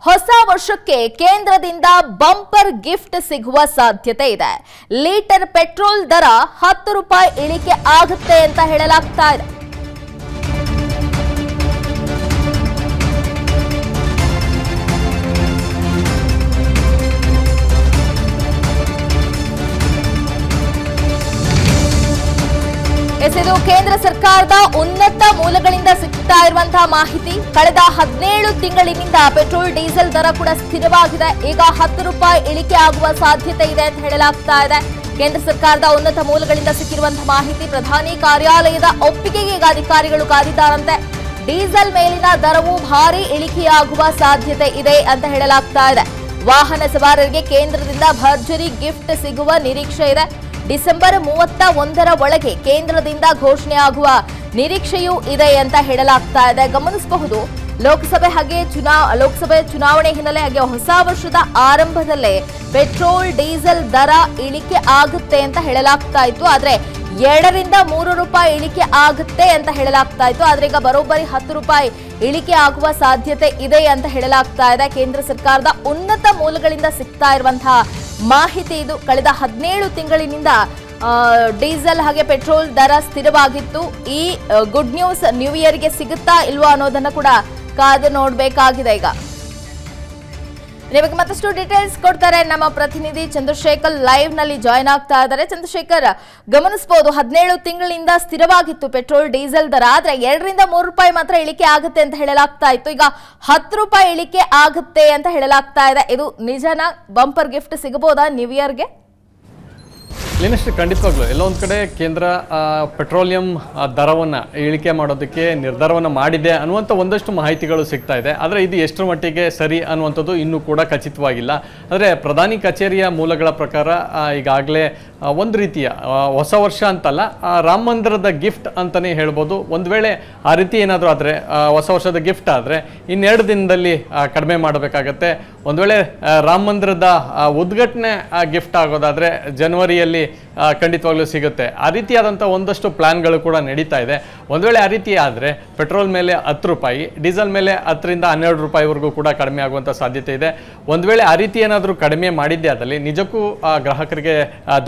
ಹೊಸ ವರ್ಷಕ್ಕೆ ಕೇಂದ್ರದಿಂದ ಬಂಪರ್ ಗಿಫ್ಟ್ ಸಿಗುವ ಸಾಧ್ಯತೆ ಇದೆ. ಲೀಟರ್ ಪೆಟ್ರೋಲ್ ದರ 10 ರೂಪಾಯಿ ಇಳಿಕೆ ಆಗುತ್ತೆ ಅಂತ ಹೇಳಲಾಗ್ತಾ ಇದೆ. ಇದು ಕೇಂದ್ರ ಸರ್ಕಾರದ ಉನ್ನತ ಮೂಲಗಳಿಂದ ಸಿಗ್ತಾ ಇರುವಂತಹ ಮಾಹಿತಿ. ಕಳೆದ 17 ತಿಂಗಳಿನಿಂದ ಪೆಟ್ರೋಲ್ ಡೀಸೆಲ್ ದರ ಕೂಡ ಸ್ಥಿರವಾಗಿದೆ. ಈಗ 10 ರೂಪಾಯಿ ಇಳಿಕೆ ಆಗುವ ಸಾಧ್ಯತೆ ಇದೆ ಅಂತ ಹೇಳಲಾಗ್ತಾ ಇದೆ. ಕೇಂದ್ರ ಸರ್ಕಾರದ ಉನ್ನತ ಮೂಲಗಳಿಂದ ಸಿಕ್ಕಿರುವಂತಹ ಮಾಹಿತಿ. ಪ್ರಧಾನಿ ಕಾರ್ಯಾಲಯದ ಒಪ್ಪಿಗೆಗೆ ಈಗ ಅಧಿಕಾರಿಗಳು ಕಾದಿದ್ದಾರಂತೆ. ಡೀಸೆಲ್ ಮೇಲಿನ ದರವು ಭಾರಿ ಇಳಿಕೆಯಾಗುವ ಸಾಧ್ಯತೆ ಇದೆ ಅಂತ ಹೇಳಲಾಗ್ತಾ ಇದೆ. ವಾಹನ ಸವಾರರಿಗೆ ಕೇಂದ್ರದಿಂದ ಭರ್ಜರಿ ಗಿಫ್ಟ್ ಸಿಗುವ ನಿರೀಕ್ಷೆ ಇದೆ. ಡಿಸೆಂಬರ್ 31ರ ಒಳಗೆ ಕೇಂದ್ರದಿಂದ ಘೋಷಣೆಯಾಗುವ ನಿರೀಕ್ಷೆಯೂ ಇದೆ ಅಂತ ಹೇಳಲಾಗ್ತಾ ಇದೆ. ಗಮನಿಸಬಹುದು, ಲೋಕಸಭೆ ಚುನಾವಣೆ ಹಿನ್ನೆಲೆ ಹಾಗೆ ಹೊಸ ವರ್ಷದ ಆರಂಭದಲ್ಲೇ ಪೆಟ್ರೋಲ್ ಡೀಸೆಲ್ ದರ ಇಳಿಕೆ ಆಗುತ್ತೆ ಅಂತ ಹೇಳಲಾಗ್ತಾ ಇತ್ತು. ಆದ್ರೆ 2 ರಿಂದ 3 ರೂಪಾಯಿ ಇಳಿಕೆ ಆಗುತ್ತೆ ಅಂತ ಹೇಳಲಾಗ್ತಾ ಇತ್ತು. ಆದ್ರೆ ಈಗ ಬರೋಬ್ಬರಿ 10 ರೂಪಾಯಿ ಇಳಿಕೆ ಆಗುವ ಸಾಧ್ಯತೆ ಇದೆ ಅಂತ ಹೇಳಲಾಗ್ತಾ ಇದೆ. ಕೇಂದ್ರ ಸರ್ಕಾರದ ಉನ್ನತ ಮೂಲಗಳಿಂದ ಸಿಗ್ತಾ ಇರುವಂತಹ ಮಾಹಿತಿ ಇದು. ಕಳೆದ 17 ತಿಂಗಳಿನಿಂದ ಡೀಸೆಲ್ ಹಾಗೆ ಪೆಟ್ರೋಲ್ ದರ ಸ್ಥಿರವಾಗಿತ್ತು. ಈ ಗುಡ್ ನ್ಯೂಸ್ ನ್ಯೂ ಇಯರ್ಗೆ ಸಿಗುತ್ತಾ ಇಲ್ವಾ ಅನ್ನೋದನ್ನ ಕೂಡ ಕಾದು ನೋಡಬೇಕಾಗಿದೆ. ಈಗ ನಿಮಗೆ ಮತ್ತಷ್ಟು ಡೀಟೇಲ್ಸ್ ಕೊಡ್ತಾರೆ ನಮ್ಮ ಪ್ರತಿನಿಧಿ ಚಂದ್ರಶೇಖರ್, ಲೈವ್ ನಲ್ಲಿ ಜಾಯ್ನ್ ಆಗ್ತಾ ಇದ್ದಾರೆ. ಚಂದ್ರಶೇಖರ್, ಗಮನಿಸಬಹುದು 17 ತಿಂಗಳಿಂದ ಸ್ಥಿರವಾಗಿತ್ತು ಪೆಟ್ರೋಲ್ ಡೀಸೆಲ್ ದರ. ಆದ್ರೆ 2 ರಿಂದ 3 ರೂಪಾಯಿ ಮಾತ್ರ ಇಳಿಕೆ ಆಗುತ್ತೆ ಅಂತ ಹೇಳಲಾಗ್ತಾ ಇತ್ತು. ಈಗ 10 ರೂಪಾಯಿ ಇಳಿಕೆ ಆಗುತ್ತೆ ಅಂತ ಹೇಳಲಾಗ್ತಾ ಇದೆ. ಇದು ನಿಜನಾ? ಬಂಪರ್ ಗಿಫ್ಟ್ ಸಿಗಬಹುದಾ ನ್ಯೂ ಇಯರ್ಗೆ? ಲೀನಶ್ರೀ, ಖಂಡಿತವಾಗ್ಲು ಎಲ್ಲೋ ಒಂದು ಕಡೆ ಕೇಂದ್ರ ಪೆಟ್ರೋಲಿಯಂ ದರವನ್ನು ಇಳಿಕೆ ಮಾಡೋದಕ್ಕೆ ನಿರ್ಧಾರವನ್ನು ಮಾಡಿದೆ ಅನ್ನುವಂಥ ಒಂದಷ್ಟು ಮಾಹಿತಿಗಳು ಸಿಗ್ತಾ ಇದೆ. ಆದರೆ ಇದು ಎಷ್ಟರ ಮಟ್ಟಿಗೆ ಸರಿ ಅನ್ನುವಂಥದ್ದು ಇನ್ನೂ ಕೂಡ ಖಚಿತವಾಗಿಲ್ಲ. ಆದರೆ ಪ್ರಧಾನಿ ಕಚೇರಿಯ ಮೂಲಗಳ ಪ್ರಕಾರ ಈಗಾಗಲೇ ಒಂದು ರೀತಿಯ ಹೊಸ ವರ್ಷ ಅಂತಲ್ಲ, ರಾಮ ಮಂದಿರದ ಗಿಫ್ಟ್ ಅಂತಲೇ ಹೇಳ್ಬೋದು. ಒಂದು ವೇಳೆ ಆ ರೀತಿ ಏನಾದರೂ ಆದರೆ ಹೊಸ ವರ್ಷದ ಗಿಫ್ಟ್ ಆದರೆ ಇನ್ನೆರಡು ದಿನದಲ್ಲಿ ಕಡಿಮೆ ಮಾಡಬೇಕಾಗತ್ತೆ. ಒಂದು ವೇಳೆ ರಾಮ ಮಂದಿರದ ಉದ್ಘಾಟನೆ ಗಿಫ್ಟ್ ಆಗೋದಾದರೆ ಜನವರಿಯಲ್ಲಿ ಖಂಡಿತವಾಗ್ಲೂ ಸಿಗುತ್ತೆ. ಆ ರೀತಿಯಾದಂಥ ಒಂದಷ್ಟು ಪ್ಲಾನ್ಗಳು ಕೂಡ ನಡೀತಾ ಇದೆ. ಒಂದು ವೇಳೆ ಆ ರೀತಿ ಆದರೆ ಪೆಟ್ರೋಲ್ ಮೇಲೆ 10 ರೂಪಾಯಿ, ಡೀಸೆಲ್ ಮೇಲೆ 10 ರಿಂದ 12 ರೂಪಾಯಿವರೆಗೂ ಕೂಡ ಕಡಿಮೆ ಆಗುವಂಥ ಸಾಧ್ಯತೆ ಇದೆ. ಒಂದು ವೇಳೆ ಆ ರೀತಿ ಏನಾದರೂ ಕಡಿಮೆ ಮಾಡಿದ್ದೆ ಆದಲ್ಲಿ ನಿಜಕ್ಕೂ ಗ್ರಾಹಕರಿಗೆ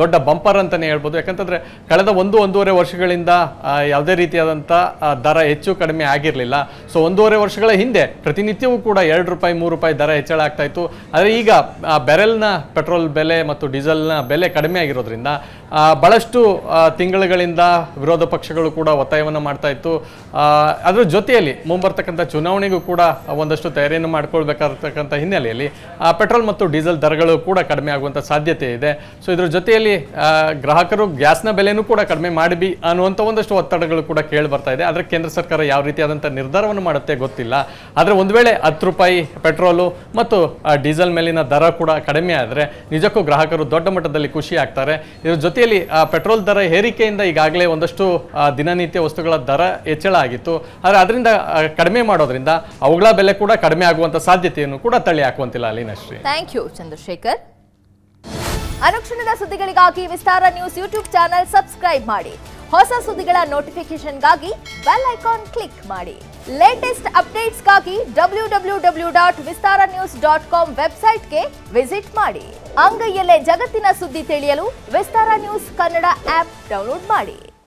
ದೊಡ್ಡ ಬಂಪರ್ ಅಂತಲೇ ಹೇಳ್ಬೋದು. ಯಾಕಂತಂದರೆ ಕಳೆದ 1-1.5 ವರ್ಷಗಳಿಂದ ಯಾವುದೇ ರೀತಿಯಾದಂಥ ದರ ಹೆಚ್ಚು ಕಡಿಮೆ ಆಗಿರಲಿಲ್ಲ. ಸೊ 1.5 ವರ್ಷಗಳ ಹಿಂದೆ ಪ್ರತಿನಿತ್ಯವೂ ಕೂಡ 2 ರೂಪಾಯಿ 3 ರೂಪಾಯಿ ದರ ಹೆಚ್ಚಳ ಆಗ್ತಾ ಇತ್ತು. ಆದರೆ ಈಗ ಬೆರೆಲ್ನ ಪೆಟ್ರೋಲ್ ಬೆಲೆ ಮತ್ತು ಡೀಸೆಲ್ನ ಬೆಲೆ ಕಡಿಮೆ ಆಗಿರೋದ್ರಿಂದ ಬಹಳಷ್ಟು ತಿಂಗಳುಗಳಿಂದ ವಿರೋಧ ಪಕ್ಷಗಳು ಕೂಡ ಒತ್ತಾಯವನ್ನು ಮಾಡ್ತಾ ಇತ್ತು. ಅದರ ಜೊತೆಯಲ್ಲಿ ಮುಂಬರ್ತಕ್ಕಂಥ ಚುನಾವಣೆಗೂ ಕೂಡ ಒಂದಷ್ಟು ತಯಾರಿಯನ್ನು ಮಾಡ್ಕೊಳ್ಬೇಕಾಗಿರ್ತಕ್ಕಂಥ ಹಿನ್ನೆಲೆಯಲ್ಲಿ ಪೆಟ್ರೋಲ್ ಮತ್ತು ಡೀಸೆಲ್ ದರಗಳು ಕೂಡ ಕಡಿಮೆ ಆಗುವಂಥ ಸಾಧ್ಯತೆ ಇದೆ. ಸೊ ಇದ್ರ ಜೊತೆಯಲ್ಲಿ ಗ್ರಾಹಕರು ಗ್ಯಾಸ್ನ ಬೆಲೆನೂ ಕೂಡ ಕಡಿಮೆ ಮಾಡಿ ಅನ್ನುವಂಥ ಒಂದಷ್ಟು ಒತ್ತಡಗಳು ಕೂಡ ಕೇಳಿ ಬರ್ತಾ ಇದೆ. ಆದರೆ ಕೇಂದ್ರ ಸರ್ಕಾರ ಯಾವ ರೀತಿಯಾದಂಥ ನಿರ್ಧಾರವನ್ನು ಮಾಡುತ್ತೆ ಗೊತ್ತಿಲ್ಲ. ಆದರೆ ಒಂದು ವೇಳೆ 10 ರೂಪಾಯಿ ಪೆಟ್ರೋಲು ಮತ್ತು ಡೀಸೆಲ್ ಮೇಲಿನ ದರ ಕೂಡ ಕಡಿಮೆ ಆದರೆ ನಿಜಕ್ಕೂ ಗ್ರಾಹಕರು ದೊಡ್ಡ ಮಟ್ಟದಲ್ಲಿ ಖುಷಿ ಆಗ್ತಾರೆ. ಇದರ ಜೊತೆಯಲ್ಲಿ ಪೆಟ್ರೋಲ್ ದರ ಏರಿಕೆಯಿಂದ ಈಗಾಗಲೇ ಒಂದಷ್ಟು ದಿನನಿತ್ಯ ವಸ್ತುಗಳ ದರ ಹೆಚ್ಚಳ ಆಗಿತ್ತು. ಆದರೆ ಅದರಿಂದ ಕಡಿಮೆ ಮಾಡೋದ್ರಿಂದ ಅವುಗಳ ಬೆಲೆ ಕೂಡ ಕಡಿಮೆ ಆಗುವಂತ ಸಾಧ್ಯತೆಯನ್ನು ಕೂಡ ತಳ್ಳಿ ಹಾಕುವಂತಿಲ್ಲ. Leenashree, thank you Chandrashekhar. ಅನುಕ್ಷಣದ ಸುದ್ದಿಗಳಿಗಾಗಿ Vistara news YouTube channel subscribe ಮಾಡಿ. ಹೊಸ ಸುದ್ದಿಗಳ ನೋಟಿಫಿಕೇಶನ್ಗಾಗಿ ಬೆಲ್ ಐಕಾನ್ ಕ್ಲಿಕ್ ಮಾಡಿ. ಲೇಟೆಸ್ಟ್ ಅಪ್ಡೇಟ್ಸ್ಗಾಗಿ www.vistaranews.com ವೆಬ್ಸೈಟ್ಗೆ ವಿಸಿಟ್ ಮಾಡಿ. ಅಂಗೈಯಲ್ಲೇ ಜಗತ್ತಿನ ಸುದ್ದಿ ತಿಳಿಯಲು Vistara news Kannada app download ಮಾಡಿ.